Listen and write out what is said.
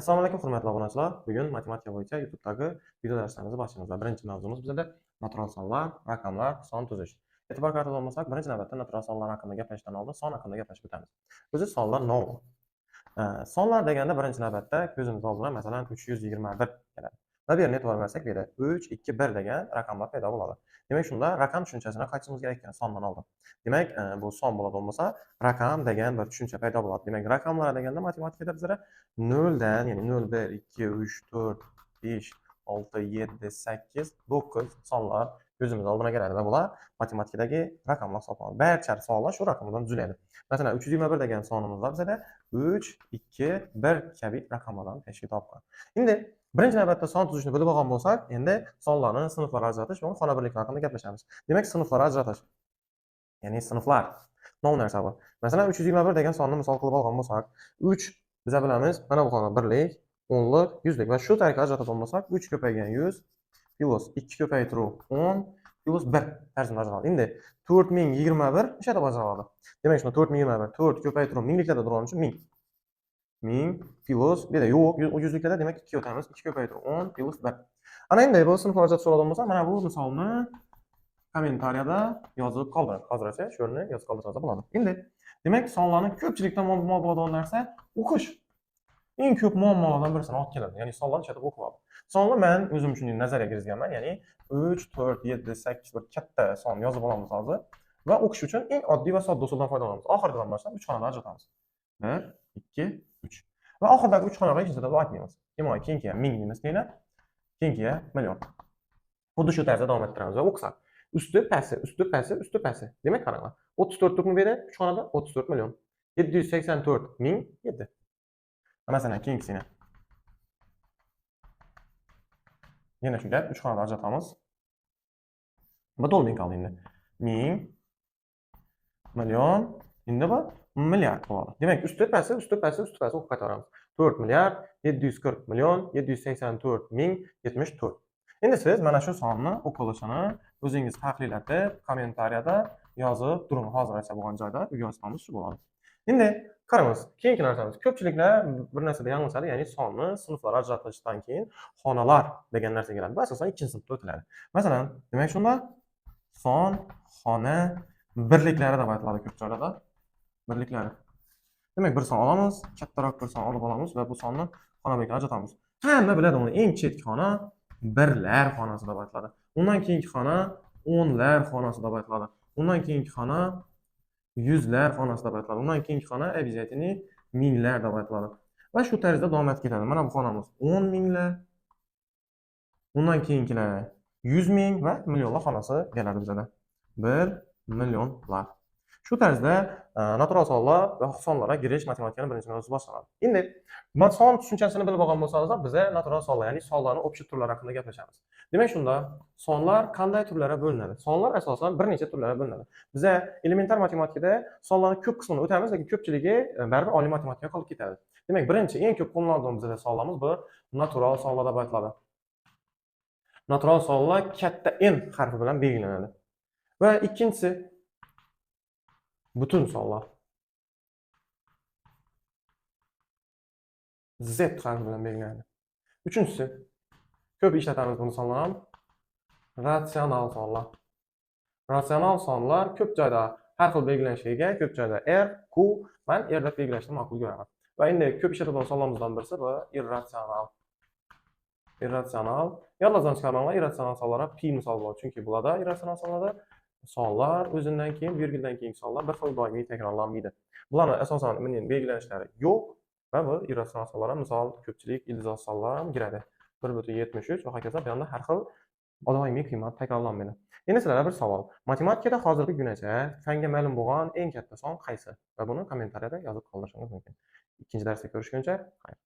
Assalomu alaykum hurmatli obunachilar. Bugun matematika bo'yicha YouTube'dagi video darslarimizni boshlaymiz va birinchi mavzumuz bizda natural sonlar, raqamlar, son tuzish. E'tibor qaratib olmasak, birinchi navbatda natural sonlar haqida gaplashishdan oldin son haqida gaplashib o'tamiz. O'zi sonlar nima? Sonlar deganda birinchi navbatda ko'zimiz oldida masalan 321 keladi. Va bu yerni e'tibor bersak, bu yerda 3, 2, 1 degan raqamlar paydo bo'ladi. Demak, shunda raqam tushunchasini qaytishimiz kerak ekan sondan oldin. Demak, bu son bo'ladi bo'lmasa, raqam degan bir tushuncha paydo bo'ladi. Demak, raqamlar deganda matematikada bizlar 0 dan, ya'ni 0, 1, 2, 3, 4, 5, 6, 7, 8, 9 sonlar ko'zimiz oldiga keladi va bular matematikadagi raqamlar hisoblanadi. Barcha sonlar shu raqamlardan tuziladi. Masalan, 321 degan sonimiz bor bizada 3, 2, 1 kabi raqamlardan tashkil topgan. Endi birinchi navbatda son tuzishni bilib olgan bo'lsak, endi sonlarni sinflarga ajratish va xona birliklari haqida gaplashamiz. Demak, sinflarga ajratish, ya'ni sinflar nol narsa bor. Masalan, 321 degan sonni misol qilib olgan bo'lsak, 3 biz bilamiz, mana bu xona birlik, o'nlik, yuzlik va shu tariqa ajratib olmasak, 3 ko'paygan 100 plus 2 ko'paytiruv 10 plus 1 tarzida ajraladi. Endi 4021 o'sha deb ajraladi. Demak, shuni 4021 4 ko'paytiruv mingliklarda turgani uchun 1000. 1000 plus bir de yo'q, yuzliklarda demak 2 o'tamiz. 2 ko'paytiruv 10 plus 1. Ana endi bu sinflar ajratib oladigan bo'lsa, mana bu misolni kommentariyada yozib qoldiring. Hozircha shu yerni yozib qoldirsangiz bo'ladi. Endi demak, sonlarning ko'pchilikdan muammo bo'ladigan narsa o'qish. Eng ko'p muammolardan birisini olib keladi. Ya'ni sonlarni chetib o'qib oladi. Sonlar men o'zim uchun nazariya kiritganman. Ya'ni 3, 4, 7, 8 bir katta son yozib olamiz hozir va o'qish uchun eng oddiy va sodda usuldan foydalanamiz. Oxiridan boshlab 3 xonadan ajratamiz. 1, 2, 3. Va oxiridagi 3 xonaga hech narsa aytmaymiz. Demak, keyingiga 1000 deymiz deyna. Keyingiga million. Xuddi shu tarzda davom ettiramiz va o'qisak. Üstü pasi, üstü pasi, üstü pasi. Demak, qaranglar. 34 lik mi beradi? 3 xonada 34 million. 784 ming 7. Masalan, keyingisini. Yana shunga 3 xonada ajratamiz. Va to'lmay qoldi endi. 1000 million, endi bu milliard bo'ladi. Demak, üstü pasi, üstü pasi, üstü pasi o'qib qaytaramiz. 4 milliard 740 million 784 ming 74. Endi siz mana shu sonni o'qilishini o'zingiz tahlillatib, kommentariyada yozib turing. Hozircha bo'lgan joyda yozsangiz shu bo'ladi. Endi qaramiz, keyingi narsamiz. Ko'pchiliklar bir narsada yanglishadi, ya'ni sonni sinflarga ajratishdan keyin xonalar degan narsa keladi. Bu asosan ikkinchi sinfda o'tiladi. Masalan, demak shunda son, xona birliklari deb aytiladi ko'p joylarda. Birliklari. Demak, bir son olamiz, kattaroq bir son olib olamiz va bu sonni xona birliklariga ajratamiz. Hamma biladi uni eng chetki xona birlar xonasi deb aytiladi. Undan keyingi xona o'nlar xonasi deb aytiladi. Undan keyingi xona yuzlar xonasi deb aytiladi. Undan keyingi xona обязательно minglar deb aytiladi. Va shu tarzda davom etib ketadi. Mana bu xonamiz 10 minglar. Undan keyingilar 100 ming va millionlar xonasi keladi bizda. 1 millionlar. Shu tarzda natural sonlar va sonlarga girish matematikaning birinchi mavzusi boshlanadi. Endi son tushunchasini bilib olgan bo'lsangizlar, biz natural sonlar, ya'ni sonlarning o'pchi turlari haqida gaplashamiz. Demak, shunda sonlar qanday turlarga bo'linadi? Sonlar asosan bir necha turlarga bo'linadi. Biz elementar matematikada sonlarning ko'p qismini o'tamiz, lekin ko'pchiligi baribir oliy matematikaga qolib ketadi. Demak, birinchi eng ko'p qo'llanadigan bizda sonlarimiz bu natural sonlar deb aytiladi. Natural sonlar katta n harfi bilan belgilanadi. Va ikkinchisi butun sonlar. Z harfi bilan belgilanadi. Uchinchisi, ko'p ishlatamiz buni sonlar ham ratsional sonlar. Ratsional sonlar ko'p joyda har xil belgilanishiga, ko'p joyda R, Q, men R deb belgilashni ma'qul ko'raman. Va endi ko'p ishlatiladigan sonlarimizdan birisi bu irratsional. Irratsional. Yoddan chiqarmanglar, irratsional sonlar pi misol bo'ladi. Chunki bularda irratsional sonlarda sonlar o'zidan keyin virguldan keyingi sonlar bir xil doimiy takrorlanmaydi. Bularning asosan belgilanishlari yo'q va bu irratsional sonlar misol ko'pchilik ildizo sonlar ham kiradi. 1.73 va hokazo bu yerda har xil doimiy qiymat takrorlanmaydi. Endi sizlarga bir savol. Matematikada hozirgi kungacha fanga ma'lum bo'lgan eng katta son qaysi? Va buni kommentariyada yozib qoldirishingiz mumkin. Ikkinchi darsda ko'rishguncha, xayr.